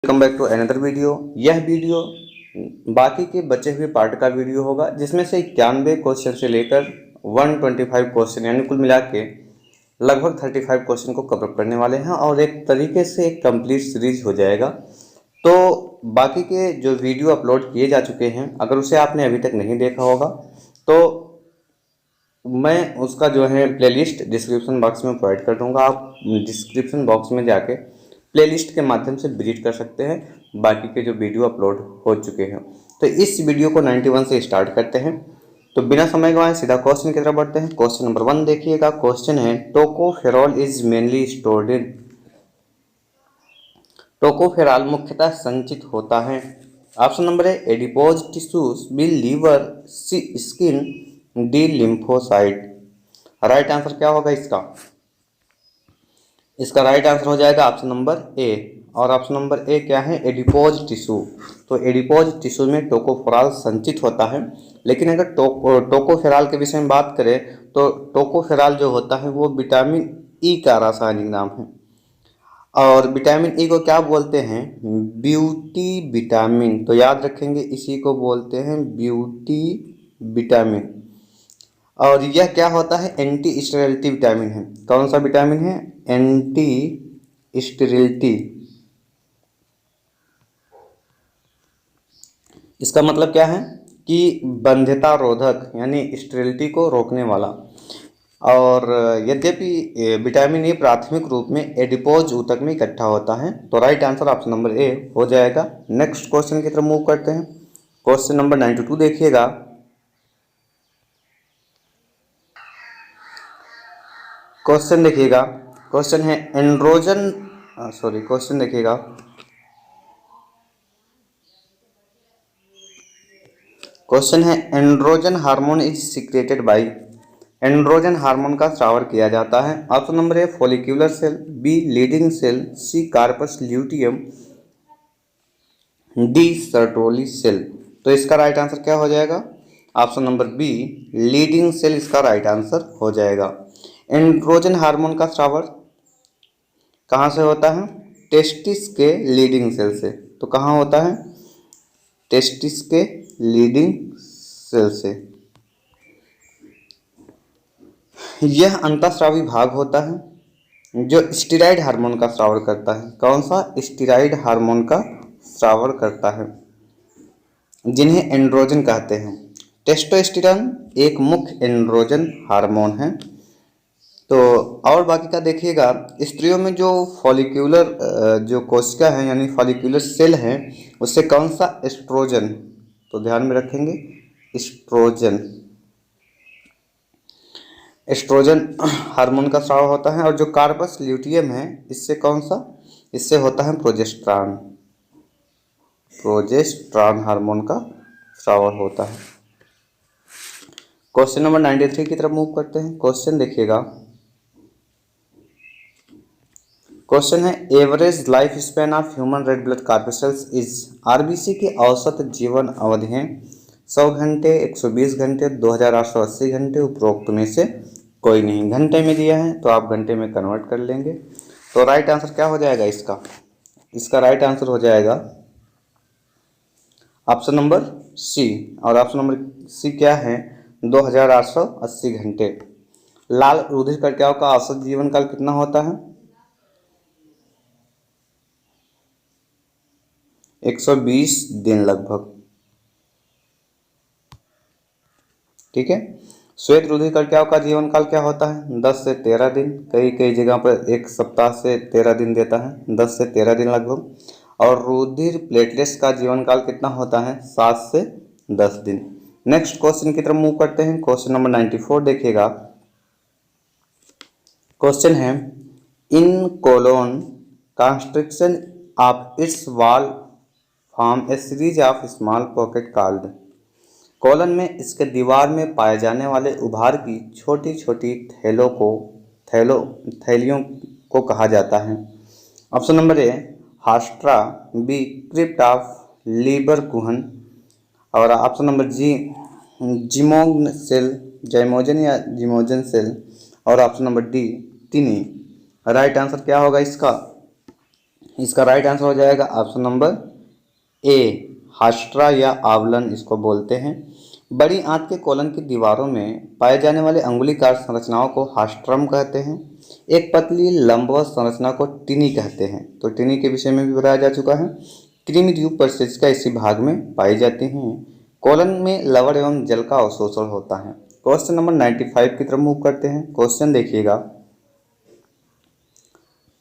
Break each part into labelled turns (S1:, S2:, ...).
S1: Welcome back to another video. यह video बाकी के बचे हुए पार्ट का वीडियो होगा, जिसमें से 91 क्वेश्चन से लेकर 125 क्वेश्चन यानी कुल मिला के लगभग 35 क्वेश्चन को कवर करने वाले हैं और एक तरीके से एक कंप्लीट सीरीज हो जाएगा। तो बाकी के जो वीडियो अपलोड किए जा चुके हैं, अगर उसे आपने अभी तक नहीं देखा होगा तो मैं उसका जो है प्लेलिस्ट डिस्क्रिप्शन बॉक्स में प्रोवाइड कर दूंगा। आप डिस्क्रिप्शन बॉक्स में जाके प्लेलिस्ट के माध्यम से विजिट कर सकते हैं बाकी के जो वीडियो अपलोड हो चुके हैं। तो इस वीडियो को 91 से स्टार्ट करते हैं। तो बिना समय गंवाए सीधा क्वेश्चन की तरफ बढ़ते हैं। क्वेश्चन नंबर 1 देखिएगा। क्वेश्चन है tocopherol is mainly stored in. Tocopherol मुख्यतः संचित होता है। Option number A adipose tissues, B liver, C skin, D lymphocyte. Right answer क्या होगा इसका राइट आंसर हो जाएगा ऑप्शन नंबर ए। और ऑप्शन नंबर ए क्या है? Adipose tissue. तो एडिपोज टिश्यू में टोकोफेरॉल संचित होता है। लेकिन अगर टोकोफेरॉल के विषय में बात करें तो टोकोफेरॉल जो होता है वो विटामिन ई का रासायनिक नाम है। और विटामिन ई को क्या बोलते हैं? Beauty vitamin. तो याद रखेंगे, इसी को बोलते हैं ब्यूटी विटामिन। और यह क्या होता है? एंटी स्टेरिलिटी विटामिन है। कौन सा विटामिन है? Anti sterility. इसका मतलब क्या है कि बंध्यता रोधक, यानी स्टेरिलिटी को रोकने वाला। और यद्यपि विटामिन ए प्राथमिक रूप में एडिपोज ऊतक में इकट्ठा होता है। तो राइट आंसर ऑप्शन नंबर ए हो जाएगा। नेक्स्ट क्वेश्चन की तरफ मूव करते हैं। क्वेश्चन नंबर 92 देखिएगा। क्वेश्चन देखिएगा। क्वेश्चन है एंड्रोजन क्वेश्चन देखिएगा। क्वेश्चन है androgen hormone is secreted by. Androgen hormone का स्रावर किया जाता है। Option number A follicular cell, B leading cell, C corpus luteum, D Sertoli cell. तो इसका राइट आंसर क्या हो जाएगा? Option number B leading cell इसका राइट आंसर हो जाएगा। एंड्रोजन हार्मोन का स्रावर कहाँ से होता है? टेस्टिस के लीडिंग सेल से। तो कहाँ होता है? टेस्टिस के लीडिंग सेल से। यह अंतःस्रावी भाग होता है जो स्टेरॉइड हार्मोन का स्रावर करता है। कौन सा? स्टेरॉइड हार्मोन का स्रावर करता है, जिन्हें एंड्रोजन कहते हैं। टेस्टोस्टेरोन एक मुख्य एंड्रोजन हार्मोन है। तो और बाकी का देखिएगा, स्त्रियों में जो फॉलिक्यूलर जो कोशिका है यानी फॉलिक्यूलर सेल है, उससे कौन सा? एस्ट्रोजन। तो ध्यान में रखेंगे, एस्ट्रोजन। एस्ट्रोजन हार्मोन का स्राव होता है। और जो कार्पस ल्यूटियम है, इससे कौन सा? इससे होता है प्रोजेस्टेरॉन। प्रोजेस्टेरॉन हार्मोन का स्राव होता है। क्वेश्चन नंबर 93 की तरफ मूव करते हैं। क्वेश्चन देखिएगा। क्वेश्चन है average life span of human red blood corpuscles is. RBC की औसत जीवन अवधि है 100 घंटे, 120 घंटे, 2880 घंटे। उपरोक्त में से कोई नहीं। घंटे में दिया है तो आप घंटे में कन्वर्ट कर लेंगे। तो राइट आंसर क्या हो जाएगा इसका राइट आंसर हो जाएगा ऑप्शन नंबर सी। और ऑप्शन नंबर सी क्या है? 2880 घंटे। लाल रुधिर कणिकाओं का औसत जीवन काल कितना होता है? 120 दिन लगभग। ठीक है। श्वेत रुधिर कणिकाओं का जीवन काल क्या होता है? 10 से 13 दिन। कई जगह पर एक सप्ताह से 13 दिन देता है, 10 से 13 दिन लगभग। और रुधिर प्लेटलेट्स का जीवन काल कितना होता है? 7 से 10 दिन। नेक्स्ट क्वेश्चन की तरफ मूव करते हैं। क्वेश्चन नंबर 94 देखिएगा। क्वेश्चन है in colon construction of its wall form a series of small pocket called. Colon में इसके दीवार में पाए जाने वाले उभार की छोटी छोटी थैलियों को कहा जाता है। Option number A haustra, B crypt of Lieberkuhn, और option number G zymogen cell, zymogen या जिमोजन सेल, और option number D tiny. Right answer क्या होगा इसका राइट आंसर हो जाएगा ऑप्शन नंबर ए, हास्ट्रा या आवलन इसको बोलते हैं। बड़ी आंत के कोलन की दीवारों में पाए जाने वाले अंगुलीकार संरचनाओं को हास्ट्रम कहते हैं। एक पतली लंबवत संरचना को टिनी कहते हैं। तो टिनी के विषय में भी बताया जा चुका है। कृमि ट्यूब परिशिष्टिका इसी भाग में पाई जाती हैं। कोलन में लवण एवं जल का अवशोषण होता है। क्वेश्चन नंबर 95 की तरफ मूव करते हैं। क्वेश्चन देखिएगा,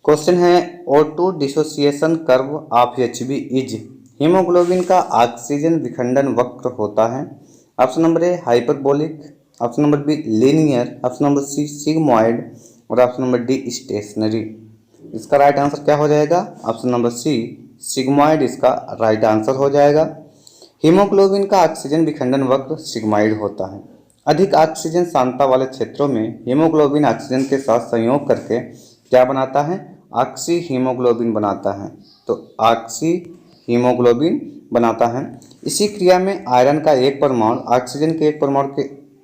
S1: क्वेश्चन है O2 dissociation curve of HB is. Haemoglobin का ऑक्सीजन विखंडन वक्र होता है। Option number A hyperbolic, option number B linear, option number C sigmoid और ऑप्शन नंबर डी स्टेशनरी। इसका राइट आंसर क्या हो जाएगा? ऑप्शन नंबर सी सिग्मॉइड इसका राइट आंसर हो जाएगा। हीमोग्लोबिन का ऑक्सीजन विखंडन वक्र सिग्मॉइड होता है। अधिक ऑक्सीजन सांद्रता वाले क्षेत्रों में हीमोग्लोबिन ऑक्सीजन के साथ संयोग करके क्या बनाता है? ऑक्सी हीमोग्लोबिन बनाता है। तो ऑक्सी हीमोग्लोबिन बनाता है। इसी क्रिया में आयरन का एक परमाणु ऑक्सीजन के एक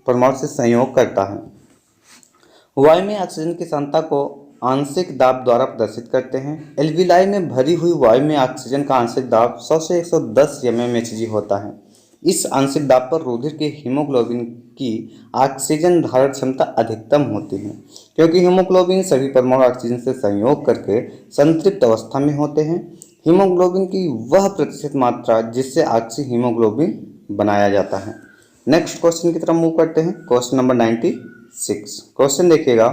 S1: परमाणु से संयोग करता है। वायु में ऑक्सीजन की सांद्रता को आंशिक दाब द्वारा प्रदर्शित करते हैं। एल्विलाई में भरी हुई वायु में ऑक्सीजन का आंशिक दाब 100 से 110 mmHg होता है। इस आंशिक दाब पर रुधिर के हीमोग्लोबिन की ऑक्सीजन धारण क्षमता अधिकतम होती है, क्योंकि हीमोग्लोबिन सभी परमाणु ऑक्सीजन से संयोग करके संतृप्त अवस्था में होते हैं। हीमोग्लोबिन की वह प्रतिशत मात्रा जिससे ऑक्सी हीमोग्लोबिन बनाया जाता है। नेक्स्ट क्वेश्चन की तरफ मूव करते हैं। Question number 96। क्वेश्चन देखिएगा,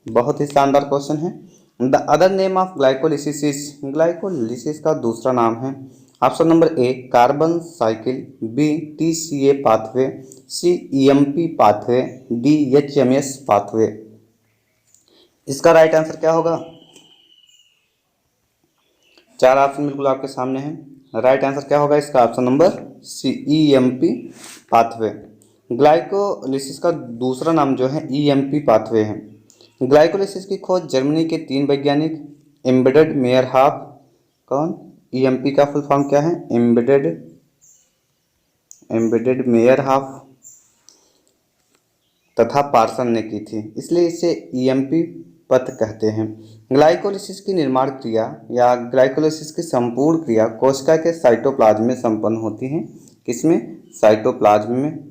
S1: बहुत ही शानदार क्वेश्चन है। The other name of glycolysis is. Glycolysis का दूसरा नाम है। Option number A carbon cycle, B TCA pathway, C EMP pathway, D HMS pathway. इसका राइट आंसर क्या होगा? चार ऑप्शन बिल्कुल आपके सामने हैं। राइट आंसर क्या होगा इसका? Option number C EMP pathway. Glycolysis का दूसरा नाम जो है EMP पाथवे है। ग्लाइकोलिसिस की खोज जर्मनी के 3 वैज्ञानिक एम्बेडेड मेयरहाफ, कौन? EMP का फुल फॉर्म क्या है? एम्बेडेड मेयरहाफ तथा पार्सन ने की थी, इसलिए इसे EMP पथ कहते हैं। ग्लाइकोलिसिस की निर्माण क्रिया या ग्लाइकोलिसिस की संपूर्ण क्रिया कोशिका के साइटोप्लाज्म में संपन्न होती है। किसमें? साइटोप्लाज्म में।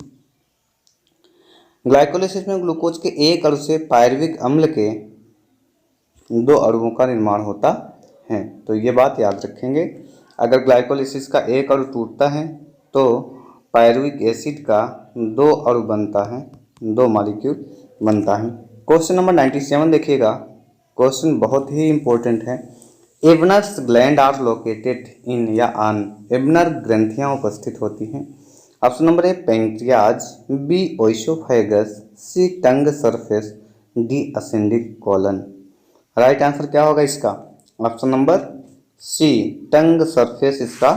S1: ग्लाइकोलिसिस में ग्लूकोज के एक अणु से पायरुविक अम्ल के 2 अणुओं का निर्माण होता है। तो ये बात याद रखेंगे, अगर ग्लाइकोलिसिस का एक अणु टूटता है तो पायरुविक एसिड का 2 अणु बनता है, 2 मॉलिक्यूल बनता है। क्वेश्चन नंबर 97 देखिएगा। क्वेश्चन बहुत ही इंपॉर्टेंट है। Ebner's gland are located in या ऑन। एबनर ग्रंथियां उपस्थित होती हैं। Option number A pancreas, B oesophagus, C tongue surface, D ascending colon. Right answer क्या होगा इसका? Option number C tongue surface इसका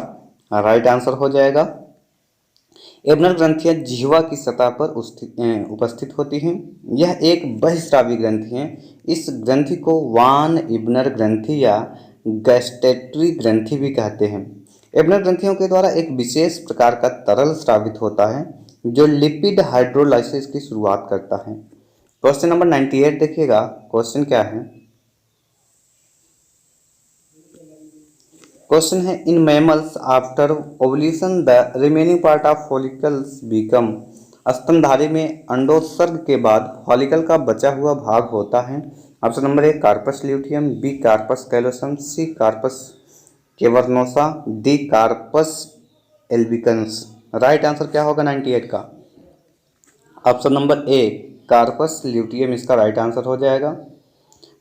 S1: राइट आंसर हो जाएगा। एबनर ग्रंथियां जिह्वा की सतह पर उपस्थित होती हैं। यह एक बहिस्रावी ग्रंथि है। इस ग्रंथि को वान इबनर ग्रंथि या गैस्ट्रेटरी ग्रंथि भी कहते हैं। एबनर ग्रंथियों के द्वारा एक विशेष प्रकार का तरल स्रावित होता है जो लिपिड हाइड्रोलाइसिस की शुरुआत करता है। क्वेश्चन नंबर 98 देखिएगा। क्वेश्चन क्या है? क्वेश्चन है in mammals after ovulation the remaining part of follicles become. स्तनधारी में अंडोत्सर्ग के बाद फॉलिकल का बचा हुआ भाग होता है। Option number A corpus luteum, B corpus callosum, C corpus cavernosa, D corpus albicans. Right answer क्या होगा 98 का? Option number A corpus luteum इसका राइट आंसर हो जाएगा।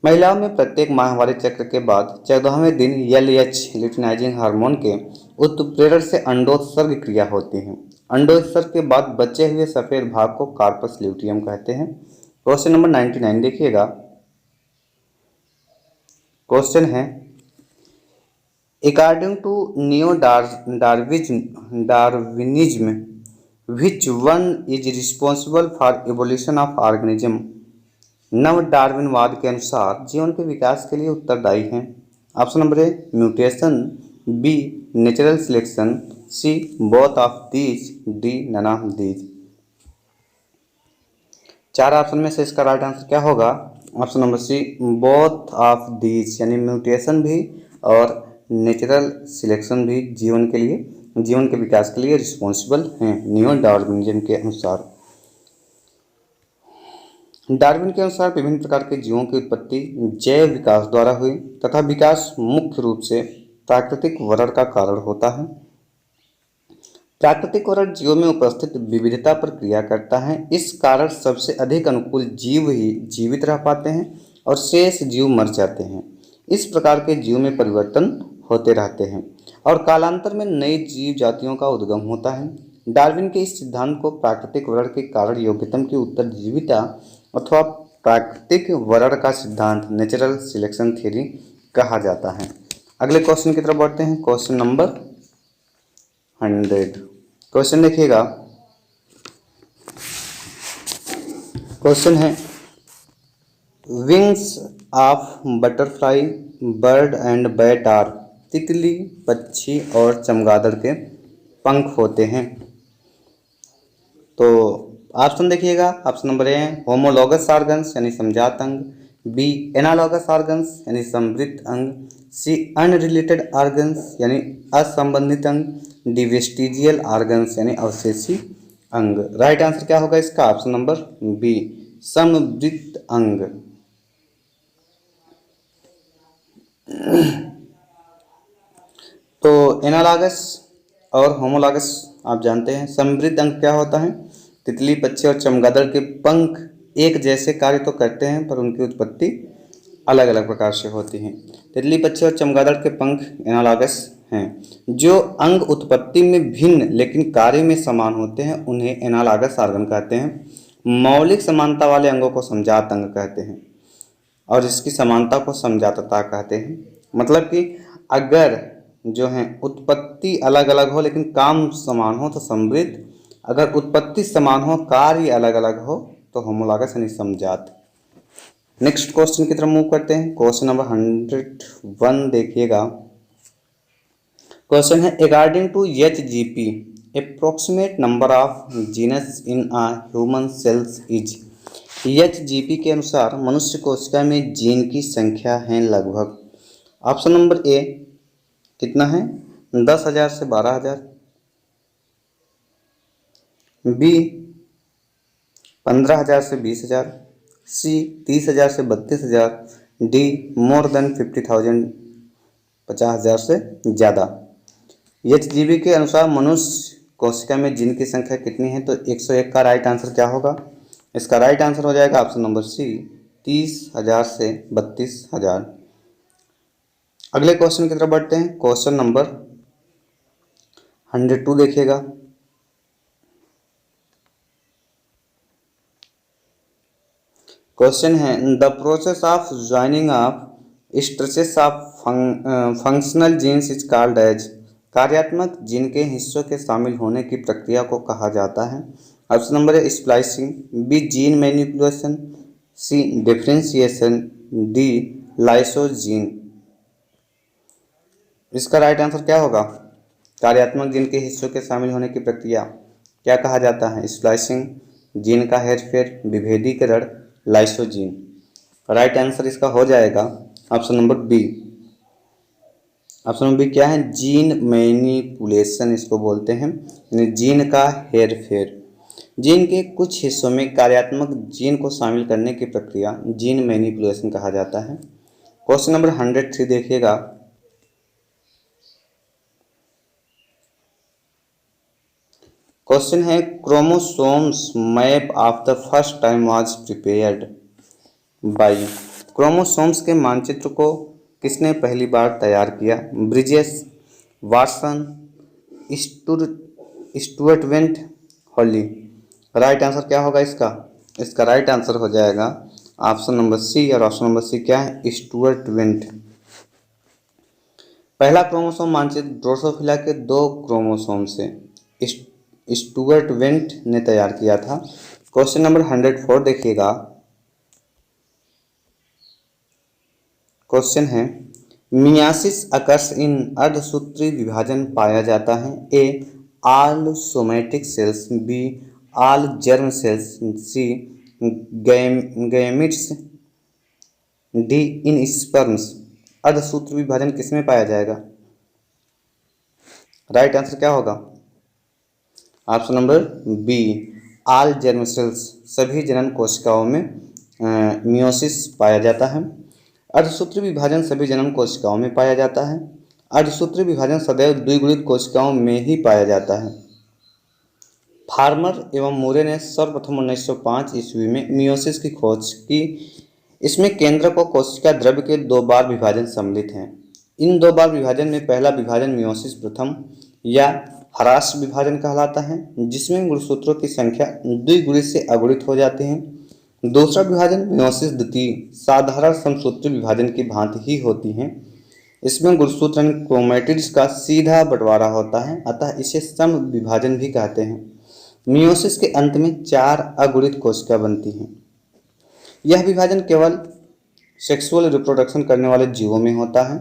S1: महिलाओं में प्रत्येक माहवारी चक्र के बाद 14वें दिन LH ल्यूटिनाइजिंग हार्मोन के उत्प्रेरण से अंडोत्सर्ग क्रिया होती है। अंडोत्सर्ग के बाद बचे हुए सफेद भाग को कार्पस ल्यूटियम कहते हैं। क्वेश्चन नंबर 99 देखिएगा। क्वेश्चन है according to neo Darwinism which one is responsible for evolution of organism. नव डार्विनवाद के अनुसार जीवन के विकास के लिए उत्तरदायी हैं। Option number A mutation, B natural selection, C both of these, D none of these. चार ऑप्शन में से इसका राइट आंसर क्या होगा? Option number C both of these, यानी म्यूटेशन भी और नेचुरल सिलेक्शन भी जीवन के विकास के लिए रिस्पॉन्सिबल हैं नियो डार्विनिज्म के अनुसार। डार्विन के अनुसार विभिन्न प्रकार के जीवों की उत्पत्ति जैव विकास द्वारा हुई तथा विकास मुख्य रूप से प्राकृतिक वरण का कारण होता है। प्राकृतिक वरण जीवों में उपस्थित विविधता पर क्रिया करता है। इस कारण सबसे अधिक अनुकूल जीव ही जीवित रह पाते हैं और शेष जीव मर जाते हैं। इस प्रकार के जीव में परिवर्तन होते रहते हैं और कालांतर में नई जीव जातियों का उद्गम होता है। डार्विन के इस सिद्धांत को प्राकृतिक वरण के कारण योग्यतम की उत्तरजीविता अथवा प्राकृतिक वरण का सिद्धांत नेचुरल सिलेक्शन थ्योरी कहा जाता है। अगले क्वेश्चन की तरफ बढ़ते हैं। Question number 100। क्वेश्चन देखिएगा। क्वेश्चन है wings of butterfly bird and bat are. तितली, पक्षी और चमगादड़ के पंख होते हैं। तो ऑप्शन देखिएगा। ऑप्शन नंबर ए होमोलॉगस ऑर्गन्स यानी समजात अंग, बी एनालॉगस ऑर्गन्स यानी समृद्ध अंग, सी अनरिलेटेड ऑर्गन्स यानी असंबंधित अंग, डी वेस्टिजियल ऑर्गन्स यानी अवशेषी अंग। राइट आंसर क्या होगा इसका? ऑप्शन नंबर बी समृद्ध अंग। तो एनालॉगस और होमोलॉगस आप जानते हैं। समृद्ध अंग क्या होता है? तितली, पक्षी और चमगादड़ के पंख एक जैसे कार्य तो करते हैं पर उनकी उत्पत्ति अलग अलग प्रकार से होती है। तितली, पक्षी और चमगादड़ के पंख एनालॉगस हैं। जो अंग उत्पत्ति में भिन्न लेकिन कार्य में समान होते हैं उन्हें एनालॉगस ऑर्गन कहते हैं। मौलिक समानता वाले अंगों को समजात अंग कहते हैं और इसकी समानता को समजातता कहते हैं। मतलब कि अगर जो है उत्पत्ति अलग अलग हो लेकिन काम समान हो तो समृद्ध, अगर उत्पत्ति समान हो कार्य अलग अलग हो तो होमोलॉगस यानी समजात। नेक्स्ट क्वेश्चन की तरफ मूव करते हैं। क्वेश्चन नंबर 101 देखिएगा। क्वेश्चन है according to HGP approximate number of genes in a human cells is. HGP के अनुसार मनुष्य कोशिका में जीन की संख्या है लगभग। ऑप्शन नंबर ए कितना है? 10,000 से 12,000, बी 15,000 से 20,000, सी 30,000 से 32,000, डी मोर देन 50,000 50,000 से ज़्यादा। HGP के अनुसार मनुष्य कोशिका में जीन की संख्या कितनी है? तो 101 का राइट आंसर क्या होगा? इसका राइट आंसर हो जाएगा ऑप्शन नंबर सी 30,000 से 32,000। अगले क्वेश्चन की तरफ बढ़ते हैं। क्वेश्चन नंबर 102 देखिएगा। क्वेश्चन है the process of joining of stretches of functional genes is called as. कार्यात्मक जीन के हिस्सों के शामिल होने की प्रक्रिया को कहा जाता है। Option number A splicing, B gene manipulation, C differentiation, D lysogeny. इसका राइट आंसर क्या होगा? कार्यात्मक जीन के हिस्सों के शामिल होने की प्रक्रिया क्या कहा जाता है? स्प्लाइसिंग, जीन का हेरफेर, विभेदीकरण, लाइसोजीन। राइट आंसर इसका हो जाएगा option number B. Option number B क्या है? जीन मैनिपुलेशन इसको बोलते हैं, यानी जीन का हेरफेर। जीन के कुछ हिस्सों में कार्यात्मक जीन को शामिल करने की प्रक्रिया जीन मैनिपुलेशन कहा जाता है। क्वेश्चन नंबर 103 देखिएगा। क्वेश्चन है chromosomes map of the first time was prepared by. Chromosomes के मानचित्र को किसने पहली बार तैयार किया? ब्रिजेस, वाटसन, स्टुअर्ट वेंट, हॉली। राइट आंसर क्या होगा इसका? इसका राइट आंसर हो जाएगा ऑप्शन नंबर सी। और ऑप्शन नंबर सी क्या है? Stuart went. पहला क्रोमोसोम मानचित्र ड्रोसोफिला के 2 क्रोमोसोम से स्टुअर्ट वेंट ने तैयार किया था। क्वेश्चन नंबर 104 देखिएगा। क्वेश्चन है मियासिस अकर्स इन अर्धसूत्री विभाजन पाया जाता है। A all somatic cells, B all germ cells, C gametes, D in sperms. अर्धसूत्र विभाजन किसमें पाया जाएगा? राइट आंसर क्या होगा? Option number B, all germ cells, सभी जनन कोशिकाओं में मियोसिस पाया जाता है। अर्धसूत्री विभाजन सभी जनन कोशिकाओं में पाया जाता है। अर्धसूत्री विभाजन सदैव द्विगुणित कोशिकाओं में ही पाया जाता है। फार्मर एवं मूरे ने सर्वप्रथम 1905 ईस्वी में मियोसिस की खोज की। इसमें केंद्रक और कोशिका द्रव्य के 2 बार विभाजन सम्मिलित हैं। इन 2 बार विभाजन में पहला विभाजन मियोसिस प्रथम या ह्रास विभाजन कहलाता है, जिसमें गुणसूत्रों की संख्या द्विगुणित से अगुणित हो जाती है। दूसरा विभाजन मियोसिस द्वितीय साधारण समसूत्री विभाजन की भांति ही होती है। इसमें गुणसूत्र क्रोमैटिड्स का सीधा बंटवारा होता है, अतः इसे सम विभाजन भी कहते हैं। मियोसिस के अंत में 4 अगुणित कोशिका बनती हैं। यह विभाजन केवल सेक्सुअल रिप्रोडक्शन करने वाले जीवों में होता है।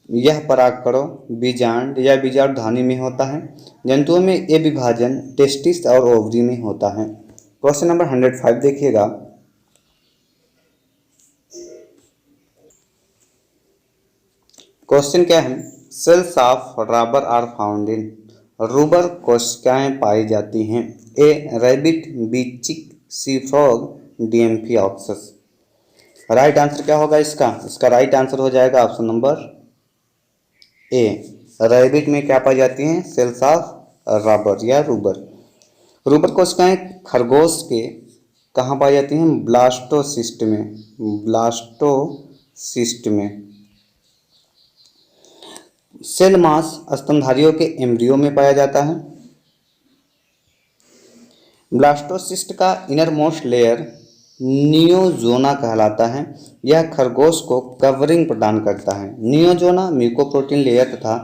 S1: यह परागकणों, बीजांड या बीजांडधानी में होता है। जंतुओं में ये विभाजन टेस्टिस और ओवरी में होता है। क्वेश्चन नंबर 105 देखिएगा। क्वेश्चन क्या है? Cells of Rauber are found in, Rauber कोशिकाएं पाई जाती हैं। A rabbit, B chick, C frog, D amphioxus. Right answer क्या होगा इसका? इसका राइट आंसर हो जाएगा ऑप्शन नंबर ए, रैबिट में क्या पाई जाती हैं? सेल्स ऑफ रबर या रूबर। रूबर कोशिकाएं खरगोश के कहाँ पाई जाती हैं? ब्लास्टोसिस्ट में, ब्लास्टोसिस्ट में। सेल मास स्तनधारियों के एम्ब्रियो में पाया जाता है। ब्लास्टोसिस्ट का इनर मोस्ट लेयर नियोजोना कहलाता है। यह खरगोश को कवरिंग प्रदान करता है। नियोजोना म्यूकोप्रोटीन लेयर तथा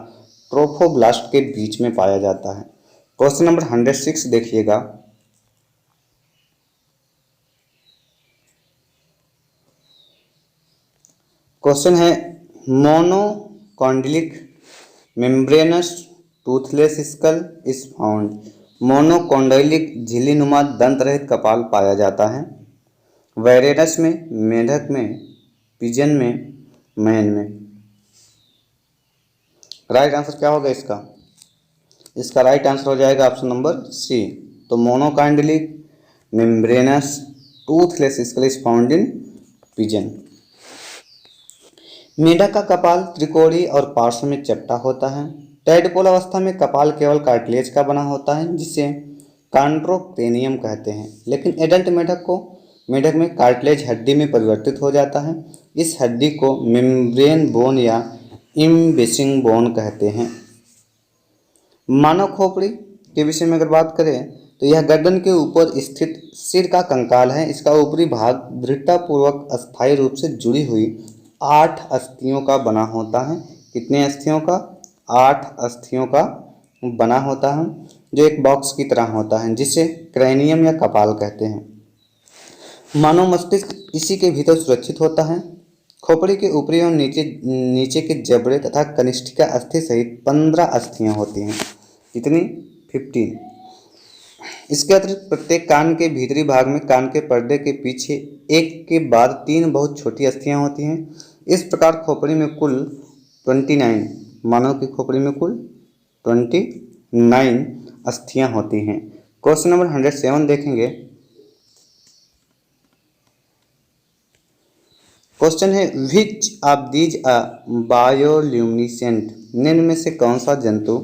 S1: ट्रोफोब्लास्ट के बीच में पाया जाता है। क्वेश्चन नंबर 106 देखिएगा। क्वेश्चन है monocondylic membranous toothless skull is found. Monocondylic झिल्लीनुमा दंत रहित कपाल पाया जाता है। वैरेनस में, मेंढक में, पिजन में, मैन में। राइट आंसर क्या होगा इसका? इसका राइट आंसर हो जाएगा ऑप्शन नंबर सी। तो monocondylic membranous toothless skull is found in pigeon. मेंढक का कपाल त्रिकोणीय और पार्श्व में चपटा होता है। टैडपोल अवस्था में कपाल केवल कार्टिलेज का बना होता है, जिसे कॉन्ड्रोक्रेनियम कहते हैं। लेकिन एडल्ट मेंढक में कार्टिलेज हड्डी में परिवर्तित हो जाता है। इस हड्डी को मेम्ब्रेन बोन या इम्बेसिंग बोन कहते हैं। मानव खोपड़ी के विषय में अगर बात करें तो यह गर्दन के ऊपर स्थित सिर का कंकाल है। इसका ऊपरी भाग दृढ़तापूर्वक अस्थायी रूप से जुड़ी हुई 8 अस्थियों का बना होता है। कितने अस्थियों का? 8 अस्थियों का बना होता है, जो एक बॉक्स की तरह होता है, जिसे क्रैनियम या कपाल कहते हैं। मानव मस्तिष्क इसी के भीतर सुरक्षित होता है। खोपड़ी के ऊपरी और नीचे के जबड़े तथा कनिष्ठिका अस्थि सहित 15 अस्थियां होती हैं। कितनी? 15। इसके अतिरिक्त प्रत्येक कान के भीतरी भाग में कान के पर्दे के पीछे एक के बाद 3 बहुत छोटी अस्थियां होती हैं। इस प्रकार खोपड़ी में कुल 29, मानव की खोपड़ी में कुल 29 अस्थियां होती हैं। क्वेश्चन नंबर 107 देखेंगे। क्वेश्चन है which of these a bioluminescent, निम्न में से कौन सा जंतु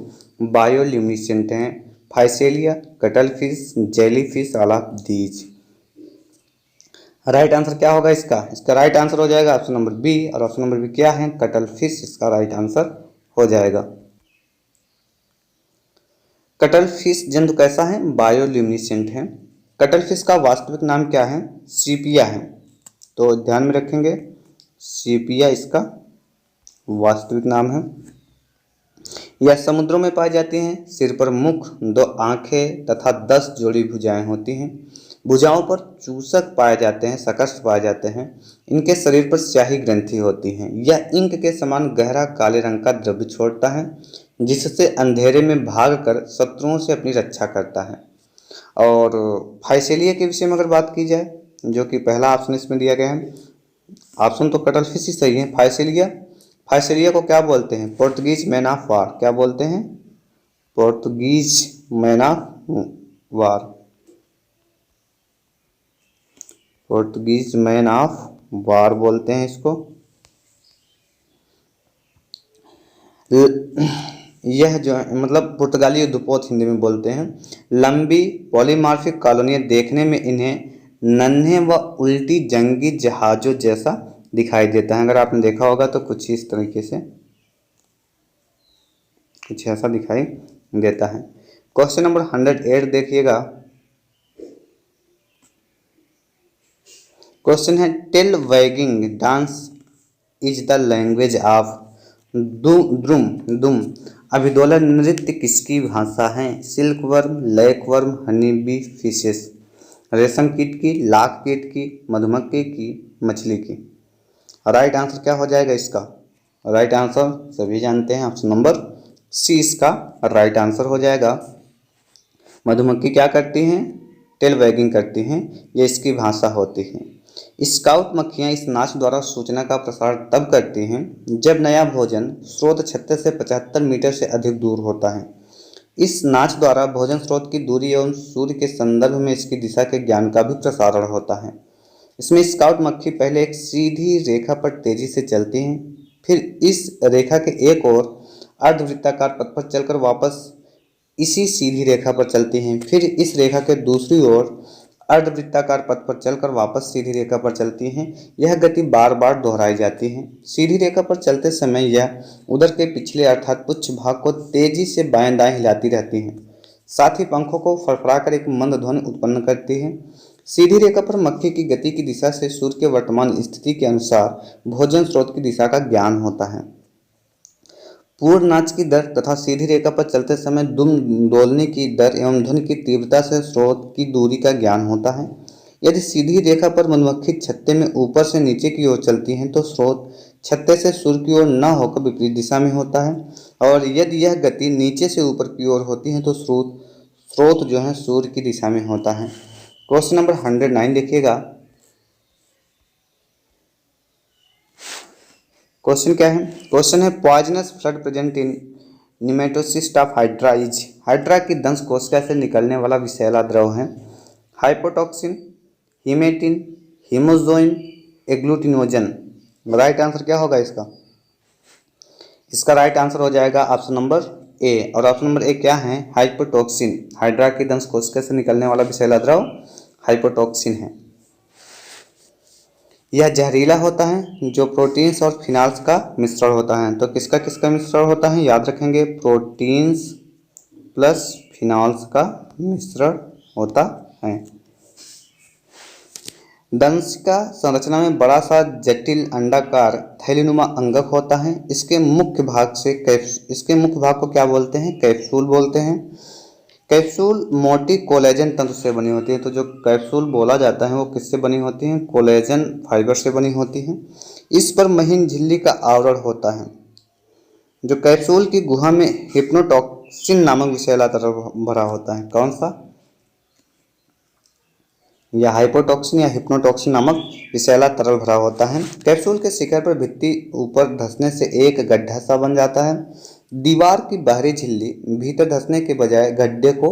S1: बायोल्यूमिनेसेंट है? Physalia, cuttle fish, jelly fish, all of these. Right answer क्या होगा इसका? इसका राइट आंसर हो जाएगा ऑप्शन नंबर बी। और ऑप्शन नंबर बी क्या है? कटल फिश इसका राइट आंसर हो जाएगा। कटल फिश जंतु कैसा है? बायोल्यूमिनेसेंट है। कटल फिश का वास्तविक नाम क्या है? सीपिया है। तो ध्यान में रखेंगे, सीपिया इसका वास्तविक नाम है। यह समुद्रों में पाई जाती हैं। सिर पर मुख, 2 आंखें तथा 10 जोड़ी भुजाएं होती हैं। भुजाओं पर चूसक पाए जाते हैं, सकस्त पाए जाते हैं। इनके शरीर पर स्याही ग्रंथि होती हैं। यह इंक के समान गहरा काले रंग का द्रव्य छोड़ता है, जिससे अंधेरे में भागकर शत्रुओं से अपनी रक्षा करता है। और फाइसेलिया के विषय में अगर बात की जाए, जो कि पहला ऑप्शन इसमें दिया गया है, ऑप्शन तो कटल फिश ही सही है। फायसेरिया को क्या बोलते हैं? Portuguese man of war. क्या बोलते हैं? Portuguese man of war. Portuguese man of war बोलते हैं इसको। यह जो है मतलब पुर्तगाली युद्धपोत हिंदी में बोलते हैं। लंबी पॉलीमार्फिक कॉलोनियां देखने में इन्हें नन्हे व उल्टी जंगी जहाजों जैसा दिखाई देता है। अगर आपने देखा होगा तो कुछ इस तरीके से कुछ ऐसा दिखाई देता है। क्वेश्चन नंबर 108 देखिएगा। क्वेश्चन है tail wagging dance is the language of दुम दुम अभिदोलन नृत्य किसकी भाषा है? Silk worm, lac worm, honey bee fishes. रेशम कीट की, लाख कीट की, मधुमक्खी की, मछली की। राइट आंसर क्या हो जाएगा इसका? राइट आंसर सभी जानते हैं, ऑप्शन नंबर सी इसका राइट आंसर हो जाएगा। मधुमक्खी क्या करती हैं? टेल वैगिंग करती हैं, ये इसकी भाषा होती है। स्काउट मक्खियाँ इस नाच द्वारा सूचना का प्रसार तब करती हैं जब नया भोजन स्रोत 36 से 75 मीटर से अधिक दूर होता है। इस नाच द्वारा भोजन स्रोत की दूरी एवं सूर्य के संदर्भ में इसकी दिशा के ज्ञान का भी प्रसारण होता है। इसमें स्काउट मक्खी पहले एक सीधी रेखा पर तेजी से चलती हैं, फिर इस रेखा के एक ओर अर्धवृत्ताकार पथ पर चलकर वापस इसी सीधी रेखा पर चलती हैं, फिर इस रेखा के दूसरी ओर अर्धवृत्ताकार पथ पर चलकर वापस सीधी रेखा पर चलती हैं। यह गति बार बार दोहराई जाती है। सीधी रेखा पर चलते समय यह उदर के पिछले अर्थात पुच्छ भाग को तेजी से बाएं दाएं हिलाती रहती हैं, साथ ही पंखों को फड़फड़ाकर एक मंद ध्वनि उत्पन्न करती है। सीधी रेखा पर मक्खी की गति की दिशा से सूर्य के वर्तमान स्थिति के अनुसार भोजन स्रोत की दिशा का ज्ञान होता है। पूर्ण नाच की दर तथा सीधी रेखा पर चलते समय दुम डोलने की दर एवं ध्वनि की तीव्रता से स्रोत की दूरी का ज्ञान होता है। यदि सीधी रेखा पर मधुमक्खी छत्ते में ऊपर से नीचे की ओर चलती हैं तो स्रोत छत्ते से सूर्य की ओर न होकर विपरीत दिशा में होता है, और यदि यह गति नीचे से ऊपर की ओर होती है तो स्रोत जो है सूर्य की दिशा में होता है। क्वेश्चन नंबर 109 देखिएगा। क्वेश्चन क्या है? क्वेश्चन है poisonous flood present in nematocyst of hydra is. Hydra की दंश कोशिका से निकलने वाला विषैला द्रव है हाइपोटॉक्सिन, हिमेटिन, हिमोजोइन, एग्लूटिनोजन। राइट आंसर क्या होगा इसका? इसका राइट आंसर हो जाएगा ऑप्शन नंबर ए। और ऑप्शन नंबर ए क्या है? हाइपोटॉक्सिन। हाइड्रा की दंश कोशिका से निकलने वाला विषैला द्रव हाइपोटॉक्सिन है। यह जहरीला होता है जो प्रोटीन्स और फिनॉल्स का मिश्रण होता है। तो किसका किसका मिश्रण होता है? याद रखेंगे, प्रोटीन्स प्लस फिनॉल्स का मिश्रण होता है। दंशिका संरचना में बड़ा सा जटिल अंडाकार थैलीनुमा अंगक होता है। इसके मुख्य भाग को क्या बोलते हैं? कैप्सूल बोलते हैं। कैप्सूल मोटी कोलेजन तंतु से बनी होती है। तो जो कैप्सूल बोला जाता है वो किससे बनी होती है? कोलेजन फाइबर से बनी होती है। इस पर महीन झिल्ली का आवरण होता है। जो कैप्सूल की गुहा में हिप्नोटॉक्सिन नामक विषैला तरल भरा होता है। कौन सा? या हाइपोटॉक्सिन या हिप्नोटॉक्सिन नामक विषैला तरल भरा होता है। कैप्सूल के शिखर पर भित्ति ऊपर धंसने से एक गड्ढा सा बन जाता है। दीवार की बाहरी झिल्ली भीतर धंसने के बजाय गड्ढे को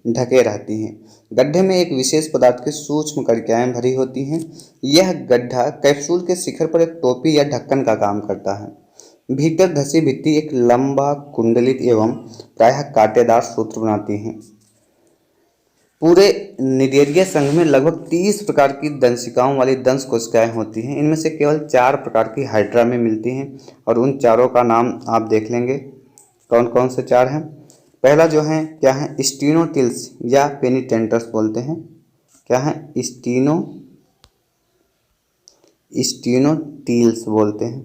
S1: ढके रहती है। गड्ढे में एक विशेष पदार्थ की सूक्ष्म कणिकाएं भरी होती हैं। यह गड्ढा कैप्सूल के शिखर पर एक टोपी या ढक्कन का काम करता है। भीतर धसी भित्ति एक लंबा कुंडलित एवं प्रायः कांटेदार सूत्र बनाती है। पूरे निडेरिया संघ में लगभग 30 प्रकार की दंशिकाओं वाली दंश कोशिकाएं होती हैं। इनमें से केवल 4 प्रकार की हाइड्रा में मिलती हैं, और उन चारों का नाम आप देख लेंगे कौन कौन से 4 हैं। पहला जो है क्या है? स्टीनोटिल्स या पेनिटेंटस बोलते हैं। क्या है? स्टीनोटिल्स बोलते हैं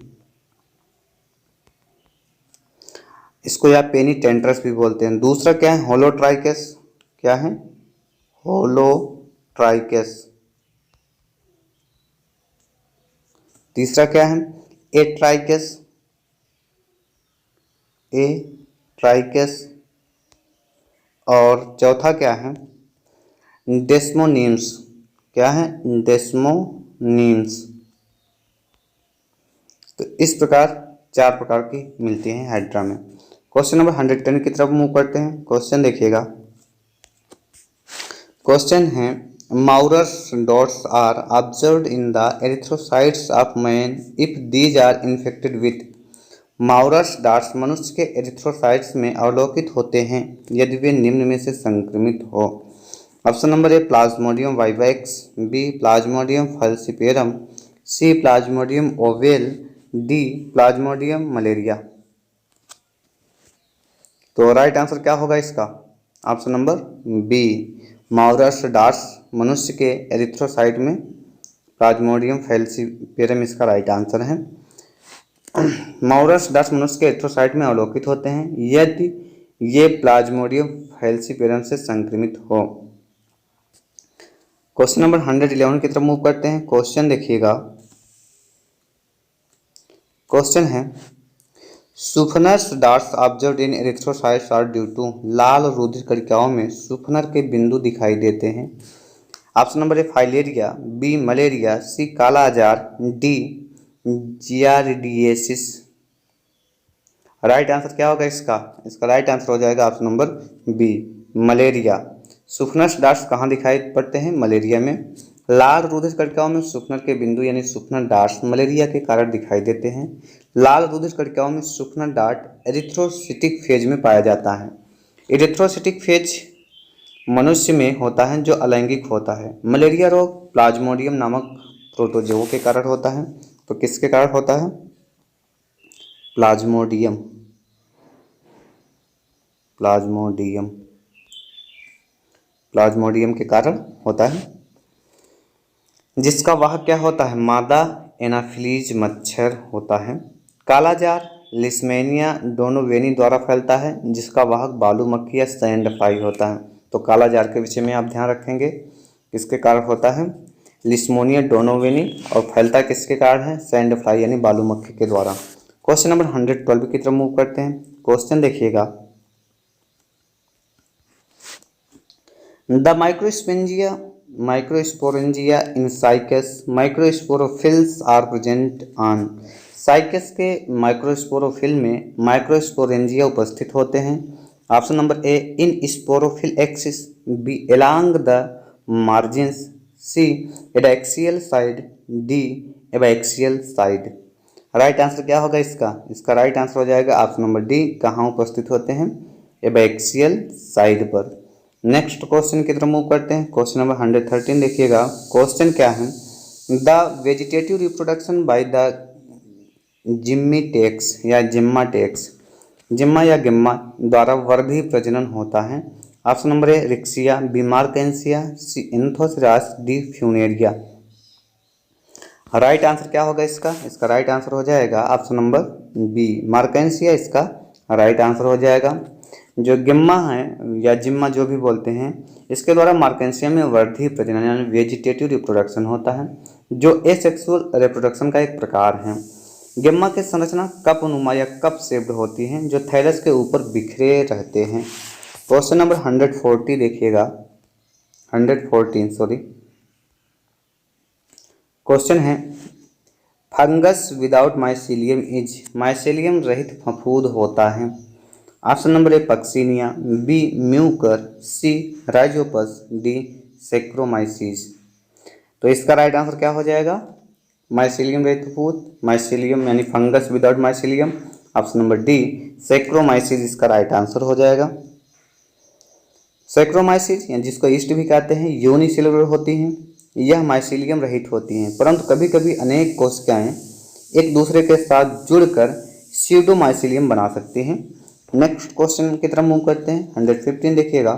S1: इसको, या पेनिटेंटस भी बोलते हैं। दूसरा क्या है? होलोट्राइकस। क्या है? होलोट्राइकस। तीसरा क्या है? एट्राइकस। और चौथा क्या है? डेस्मोनिम्स। क्या है? डेस्मोनिम्स। तो इस प्रकार 4 प्रकार की मिलती हैं हाइड्रा में। क्वेश्चन नंबर 110 की तरफ मूव करते हैं। क्वेश्चन देखिएगा। क्वेश्चन है Maurer's dots are observed in the erythrocytes of man if these are infected with. Maurer's dots मनुष्य के एरिथ्रोसाइट्स में अवलोकित होते हैं यदि वे निम्न में से संक्रमित हो। Option number A Plasmodium vivax, B Plasmodium falciparum, C Plasmodium ovale, D Plasmodium malariae. तो राइट आंसर क्या होगा इसका? Option number B Maurer's dots मनुष्य के एरिथ्रोसाइट में प्लाज्मोडियम फैल्सिपेरम इसका राइट आंसर है। माउरस डॉट्स मनुष्य के एरिथ्रोसाइट में अवलोकित होते हैं यदि ये प्लाज्मोडियम फैल्सिपेरम से संक्रमित हो। क्वेश्चन नंबर 111 की तरफ मूव करते हैं। क्वेश्चन देखिएगा। क्वेश्चन है Schuffner's dots observed in erythrocytes are due to. लाल रुधिर कणिकाओं में सुफनर के बिंदु दिखाई देते हैं। Option number A filaria, B malaria, C kala azar, D जियारिडिएसिस। Right answer क्या होगा इसका? इसका राइट आंसर हो जाएगा option number B malaria. Schuffner's dots कहाँ दिखाई पड़ते हैं? मलेरिया में। लाल रुधिर कणिकाओं में सुफनर के बिंदु यानी सुफनर डॉट्स मलेरिया के कारण दिखाई देते हैं। लाल रुधिर कणिकाओं में सुफनर डॉट एरिथ्रोसिटिक फेज में पाया जाता है। एरिथ्रोसिटिक फेज मनुष्य में होता है जो अलैंगिक होता है। मलेरिया रोग प्लाज्मोडियम नामक प्रोटोजोओं के कारण होता है। तो किसके कारण होता है? प्लाज्मोडियम प्लाज्मोडियम प्लाज्मोडियम के कारण होता है, जिसका वाहक क्या होता है? मादा एनाफिलीज मच्छर होता है। कालाजार लिस्मेनिया डोनोवेनी द्वारा फैलता है, जिसका वाहक बालू मक्खी या सैंड फ्लाई होता है। तो कालाजार के विषय में आप ध्यान रखेंगे, किसके कारण होता है? लिस्मोनिया डोनोवेनी, और फैलता किसके कारण है? सैंड फ्लाई यानी बालू मक्खी के द्वारा। क्वेश्चन नंबर 112 की तरफ मूव करते हैं। क्वेश्चन देखिएगा। The microsporangia in Cycas microsporophylls are present on. Cycas के माइक्रोस्पोरोफिल में माइक्रोस्पोरेंजिया उपस्थित होते हैं। Option number A in sporophyll axis, B along the margins, C adaxial side, D abaxial side. Right answer क्या होगा इसका? इसका राइट आंसर हो जाएगा ऑप्शन नंबर डी। कहाँ उपस्थित होते हैं? एबैक्सियल साइड पर। नेक्स्ट क्वेश्चन की तरफ मूव करते हैं। क्वेश्चन नंबर 113 देखिएगा। क्वेश्चन क्या है? The vegetative reproduction by the जिम्मीटेक्स या जिम्माटेक्स, जिम्मा या गिम्मा द्वारा वर्धी प्रजनन होता है। Option number A Riccia, B Marchantia, C Anthoceros, D Funaria. Right answer क्या होगा इसका? इसका राइट आंसर हो जाएगा ऑप्शन नंबर बी मार्केंसिया, इसका राइट आंसर हो जाएगा। जो गिम्मा है या जिम्मा जो भी बोलते हैं, इसके द्वारा मार्केंसिया में वर्धी प्रजनन यानी वेजिटेटिव रिप्रोडक्शन होता है, जो एसेक्सुअल रिप्रोडक्शन का एक प्रकार है। गिम्मा की संरचना कप नुमा या कप शेप्ड होती है, जो थैलस के ऊपर बिखरे रहते हैं। क्वेश्चन नंबर 114 देखिएगा। 114 सॉरी। क्वेश्चन है fungus without mycelium is. Mycelium रहित फफूंद होता है। Option number A Puccinia, B Mucor, C Rhizopus, D Saccharomyces. तो इसका राइट आंसर क्या हो जाएगा? माइसीलियम रहित फफूंद, माइसीलियम यानी fungus without mycelium. Option number D Saccharomyces इसका राइट आंसर हो जाएगा। सेक्रोमाइसीज या जिसको ईस्ट भी कहते हैं यूनिसेलुलर होती हैं। यह माइसीलियम रहित होती हैं, परंतु कभी कभी अनेक कोशिकाएं एक दूसरे के साथ जुड़कर स्यूडोमाइसीलियम बना सकती हैं। नेक्स्ट क्वेश्चन की तरफ मूव करते हैं। 115 देखिएगा।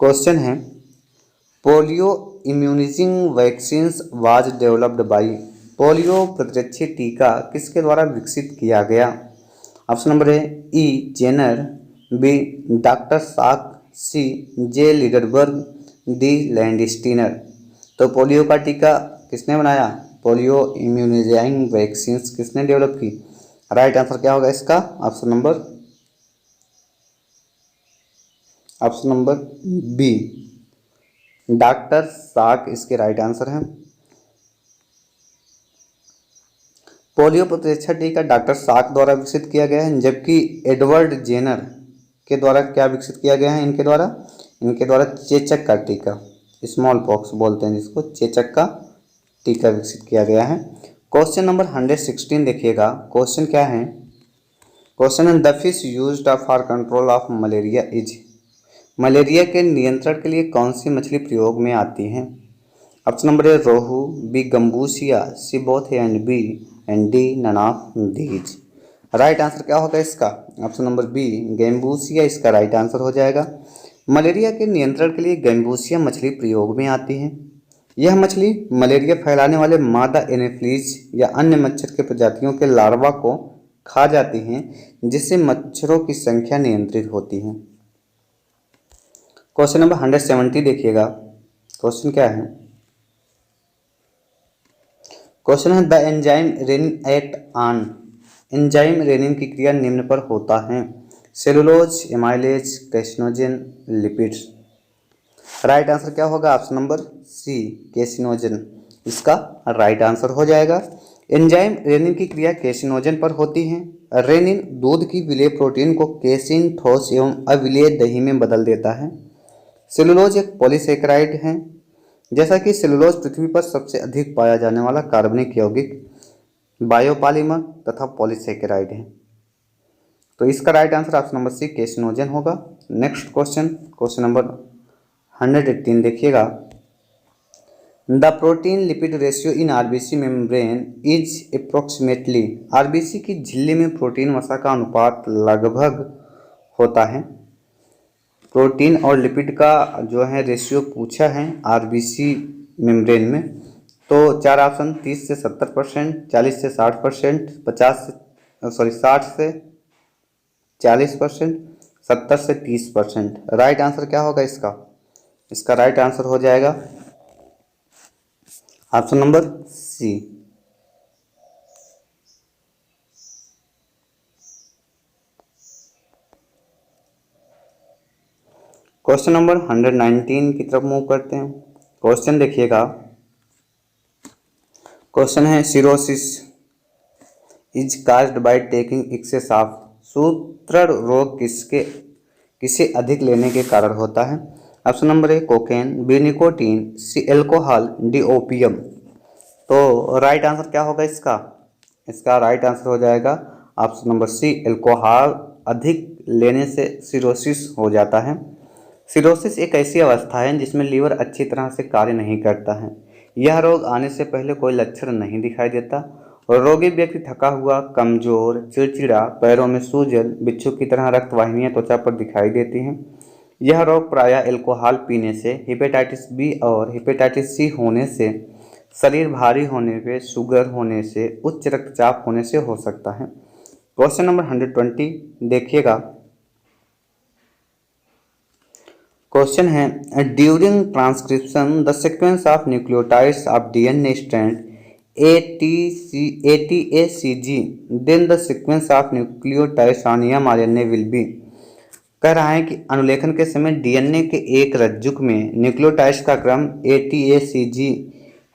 S1: क्वेश्चन है polio immunising vaccines was developed by. Polio प्रतिरक्षी टीका किसके द्वारा विकसित किया गया? Option number A Jenner, B doctor Salk, C J Lederberg, D Landsteiner. तो पोलियो का टीका किसने बनाया? पोलियो इम्यूनाइजिंग वैक्सीन्स किसने डेवलप की? राइट आंसर क्या होगा इसका? ऑप्शन नंबर बी डॉक्टर साक इसके राइट आंसर है। पोलियो प्रतिरक्षा टीका डॉक्टर साक द्वारा विकसित किया गया है, जबकि एडवर्ड जेनर के द्वारा क्या विकसित किया गया है, इनके द्वारा चेचक का टीका, स्मॉल पॉक्स बोलते हैं जिसको, चेचक का टीका विकसित किया गया है। क्वेश्चन नंबर 116 देखिएगा। क्वेश्चन क्या है? क्वेश्चन है the fish used for control of malaria is. Malaria के नियंत्रण के लिए कौन सी मछली प्रयोग में आती है? Option number A rohu, B Gambusia, C both A and D none of these. Right answer क्या होगा इसका? ऑप्शन नंबर बी गैम्बूसिया इसका राइट आंसर हो जाएगा। मलेरिया के नियंत्रण के लिए गैम्बूसिया मछली प्रयोग में आती है। यह मछली मलेरिया फैलाने वाले मादा एनोफिलीज या अन्य मच्छर के प्रजातियों के लार्वा को खा जाती हैं, जिससे मच्छरों की संख्या नियंत्रित होती है। क्वेश्चन नंबर 170 देखिएगा। क्वेश्चन क्या है? क्वेश्चन है the enzyme rennin act on. Enzyme rennin की क्रिया निम्न पर होता है: cellulose, amylase, caseinogen, lipids. Right answer क्या होगा? ऑप्शन नंबर सी कैसिनोजन इसका राइट आंसर हो जाएगा। एंजाइम रेनिन की क्रिया कैसिनोजन पर होती है। रेनिन दूध की विलेय प्रोटीन को केसिन, ठोस एवं अविलेय दही में बदल देता है। सेलुलोज एक पॉलीसेकेराइड है। जैसा कि सेलुलोज पृथ्वी पर सबसे अधिक पाया जाने वाला कार्बनिक यौगिक बायोपॉलीमर तथा पॉलीसेकेराइड है। तो इसका right answer option number C caseinogen होगा। नेक्स्ट क्वेश्चन, क्वेश्चन नंबर 118 देखिएगा। The protein lipid ratio in RBC membrane is approximately. RBC की झिल्ली में प्रोटीन वसा का अनुपात लगभग होता है। प्रोटीन और लिपिड का जो है रेशियो पूछा है आरबीसी मेम्ब्रेन में, तो चार ऑप्शन 30 से 70%, 40 से 60%, 60 से 40%, 70 से 30%। राइट आंसर क्या होगा इसका? इसका राइट आंसर हो जाएगा option number C. Question number 119 की तरफ मूव करते हैं। क्वेश्चन देखिएगा। क्वेश्चन है cirrhosis is caused by taking excess of. सूत्रण रोग किसे अधिक लेने के कारण होता है? Option number A cocaine, B nicotine, C alcohol, D opium. तो राइट आंसर क्या होगा इसका? इसका राइट आंसर हो जाएगा ऑप्शन नंबर सी एल्कोहल अधिक लेने से सिरोसिस हो जाता है। सिरोसिस एक ऐसी अवस्था है जिसमें लीवर अच्छी तरह से कार्य नहीं करता है। यह रोग आने से पहले कोई लक्षण नहीं दिखाई देता और रोगी व्यक्ति थका हुआ, कमजोर, चिड़चिड़ा, पैरों में सूजन, बिच्छू की तरह रक्तवाहिनियां त्वचा पर दिखाई देती हैं। यह रोग प्रायः अल्कोहल पीने से, हेपेटाइटिस बी और हेपेटाइटिस सी होने से, शरीर भारी होने पे, शुगर होने से, उच्च रक्तचाप होने से हो सकता है। क्वेश्चन नंबर 120 देखिएगा। क्वेश्चन है during transcription the sequence of nucleotides of DNA strand ATACG then the sequence of nucleotides on mRNA will be. कह रहा है कि अनुलेखन के समय डीएनए के एक रज्जुक में न्यूक्लियोटाइड्स का क्रम ATACG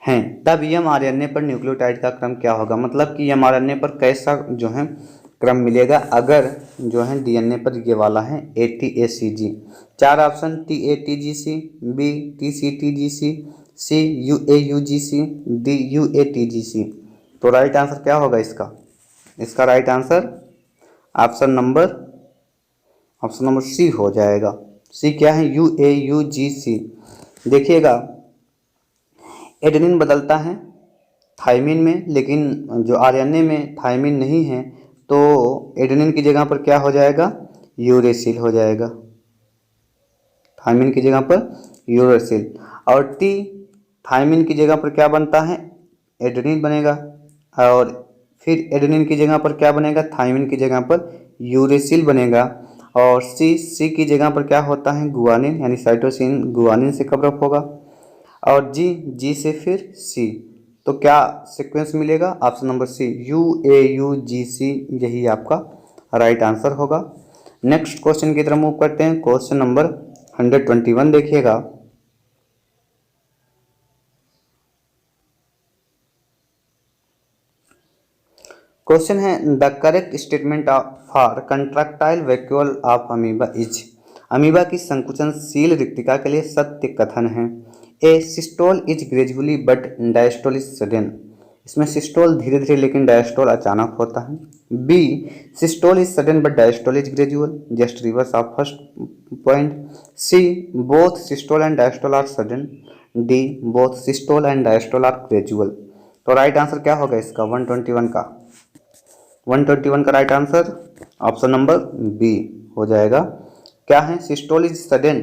S1: है, तब mRNA पर न्यूक्लियोटाइड का क्रम क्या होगा? मतलब कि mRNA पर कैसा जो है क्रम मिलेगा अगर जो है डीएनए पर ये वाला है ATACG। चार option TATGC, B TCTGC, C UAUGC, D UATGC। तो राइट आंसर क्या होगा इसका? इसका right answer option number C हो जाएगा। सी क्या है? UAUGC। देखिएगा एडेनिन बदलता है थाइमिन में, लेकिन जो आरएनए में थाइमिन नहीं है, तो एडेनिन की जगह पर क्या हो जाएगा? यूरेसिल हो जाएगा। थाइमिन की जगह पर यूरेसिल। और टी थाइमिन की जगह पर क्या बनता है? एडेनिन बनेगा। और फिर एडेनिन की जगह पर क्या बनेगा? थाइमिन की जगह पर यूरेसिल बनेगा। और सी की जगह पर क्या होता है? गुआनिन, यानी साइटोसिन गुआनिन से कवरअप होगा। और जी से फिर सी, तो क्या सीक्वेंस मिलेगा? ऑप्शन नंबर सी UAUGC, यही आपका राइट आंसर होगा। नेक्स्ट क्वेश्चन की तरफ मूव करते हैं। क्वेश्चन नंबर 121 देखिएगा। क्वेश्चन है the correct statement for contractile vacuole of amoeba is. Amoeba की संकुचनशील रिक्तिका के लिए सत्य कथन है। A systole is gradually but diastole is sudden. इसमें सिस्टोल धीरे धीरे लेकिन डायस्टोल अचानक होता है। B systole is sudden but diastole is gradual, just reverse of first point. C both systole and diastole are sudden. D both systole and diastole are gradual. तो right answer क्या होगा इसका 121 का? 121 का right answer option number B हो जाएगा। क्या है? Systole is sudden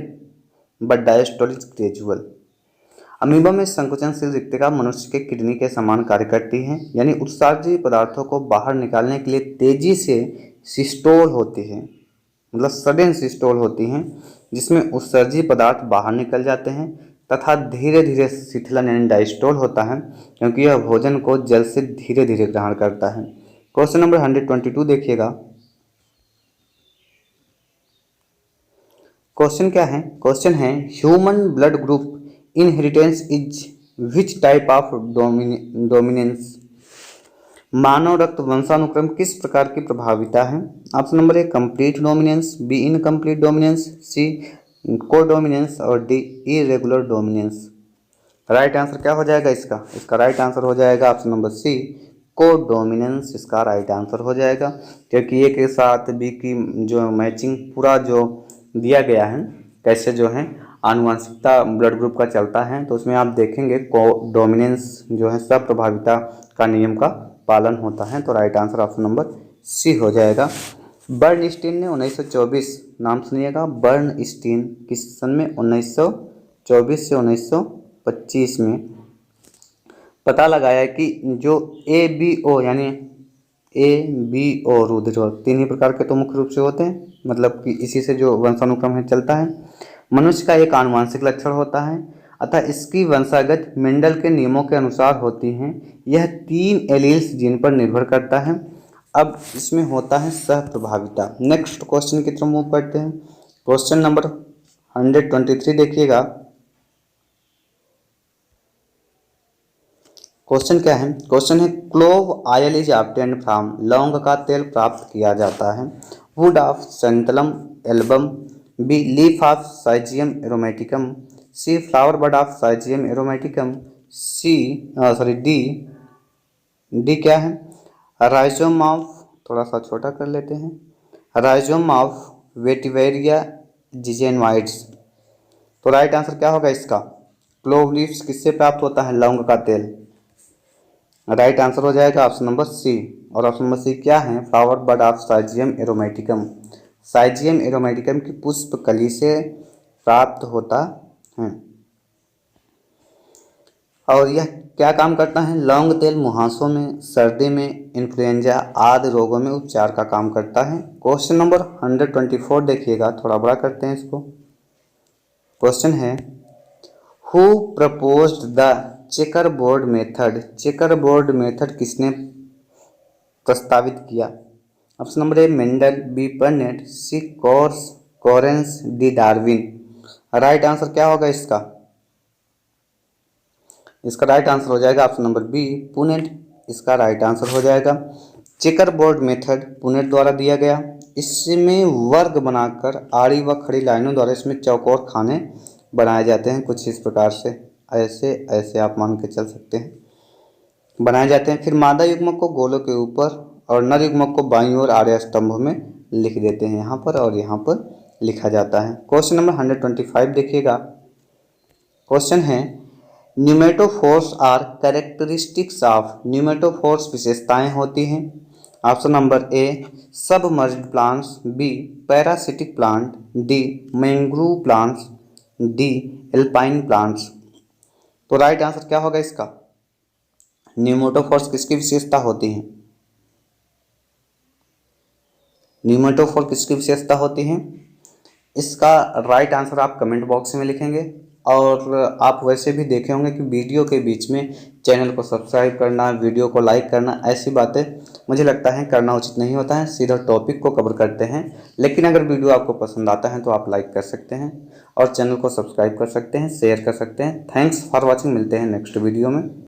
S1: but diastole is gradual. Amoeba में संकुचनशील रिक्तिका मनुष्य के किडनी के समान कार्य करती है, यानी उत्सर्जी पदार्थों को बाहर निकालने के लिए तेजी से सिस्टोल होती है, मतलब सडन सिस्टोल होती हैं, जिसमें उत्सर्जी पदार्थ बाहर निकल जाते हैं, तथा धीरे धीरे शिथिलन यानी डायस्टोल होता है, क्योंकि यह भोजन को जल से धीरे धीरे ग्रहण करता है। क्वेश्चन नंबर 122 देखिएगा। क्वेश्चन क्या है? क्वेश्चन है human blood group inheritance is which type of dominance. मानव रक्त वंशानुक्रम किस प्रकार की प्रभाविता है? Option number A complete dominance, B incomplete dominance, C codominance और D irregular dominance. Right answer क्या हो जाएगा इसका? इसका राइट आंसर हो जाएगा ऑप्शन नंबर सी कोडोमिनेंस। इसका राइट आंसर हो जाएगा, क्योंकि ए के साथ बी की जो मैचिंग पूरा जो दिया गया है, कैसे जो है आनुवंशिकता ब्लड ग्रुप का चलता है, तो उसमें आप देखेंगे कोडोमिनेंस जो है सब प्रभाविता का नियम का पालन होता है। तो right answer option number C हो जाएगा। बर्नस्टीन ने 1924, नाम सुनिएगा, बर्नस्टीन किस सन में? 1924 से 1925 में पता लगाया कि जो ABO यानी ABO रुधिर तीन ही प्रकार के तो मुख्य रूप से होते हैं, मतलब कि इसी से जो वंशानुक्रम है चलता है, मनुष्य का एक आनुवंशिक लक्षण होता है, अतः इसकी वंशागत मेंडल के नियमों के अनुसार होती हैं। यह 3 एलील्स जीन पर निर्भर करता है। अब इसमें होता है सह प्रभाविता। नेक्स्ट क्वेश्चन की तरफ मूव करते हैं। क्वेश्चन नंबर 123 देखिएगा। क्वेश्चन क्या है? क्वेश्चन है clove oil is obtained from. लौंग का तेल प्राप्त किया जाता है। Wood of Santalum album, B leaf of Syzygium aromaticum, C flower bud of Syzygium aromaticum, D क्या है? राइजोम ऑफ, थोड़ा सा छोटा कर लेते हैं, राइजोम ऑफ वेटिवेरिया जिजेनवाइड्स। तो राइट आंसर क्या होगा इसका? क्लोव लीव्स किससे प्राप्त होता है? लौंग का तेल। राइट आंसर हो जाएगा ऑप्शन नंबर सी। और ऑप्शन नंबर सी क्या है? Flower bud of Syzygium एरोमेटिकम। साइजियम एरोमेटिकम की पुष्प कली से प्राप्त होता है। और यह क्या काम करता है? लौंग तेल मुहासों में, सर्दी में, इन्फ्लुएंजा आदि रोगों में उपचार का काम करता है। क्वेश्चन नंबर 124 देखिएगा, थोड़ा बड़ा करते हैं इसको। क्वेश्चन है who proposed the checker board method. Checker board method किसने प्रस्तावित किया? Option number A Mendel, B Punnett, C Correns, D Darwin. Right answer क्या होगा इसका? इसका राइट आंसर हो जाएगा ऑप्शन नंबर बी पुनेट। इसका राइट आंसर हो जाएगा। चेकर बोर्ड मेथड पुनेट द्वारा दिया गया। इसमें वर्ग बनाकर आड़ी व खड़ी लाइनों द्वारा इसमें चौकोर खाने बनाए जाते हैं, कुछ इस प्रकार से, ऐसे ऐसे आप मान के चल सकते हैं, बनाए जाते हैं। फिर मादा युग्मक को गोलों के ऊपर और नर युग्मक को बाईं ओर आर्य स्तंभों में लिख देते हैं, यहाँ पर और यहाँ पर लिखा जाता है। क्वेश्चन नंबर 125 देखिएगा। क्वेश्चन है pneumatophores are characteristics of. Pneumatophores विशेषताएं होती हैं। Option number A submerged plants, B parasitic plant, D mangrove plants, D alpine plants. तो राइट आंसर क्या होगा इसका? न्यूमेटोफोर्स किसकी विशेषता होती है? न्यूमेटोफोर किसकी विशेषता होती है? इसका राइट आंसर आप कमेंट बॉक्स में लिखेंगे। और आप वैसे भी देखे होंगे कि वीडियो के बीच में चैनल को सब्सक्राइब करना, वीडियो को लाइक करना, ऐसी बातें मुझे लगता है करना उचित नहीं होता है, सीधा टॉपिक को कवर करते हैं। लेकिन अगर वीडियो आपको पसंद आता है तो आप लाइक कर सकते हैं और चैनल को सब्सक्राइब कर सकते हैं, शेयर कर सकते हैं। Thanks for watching. मिलते हैं नेक्स्ट वीडियो में।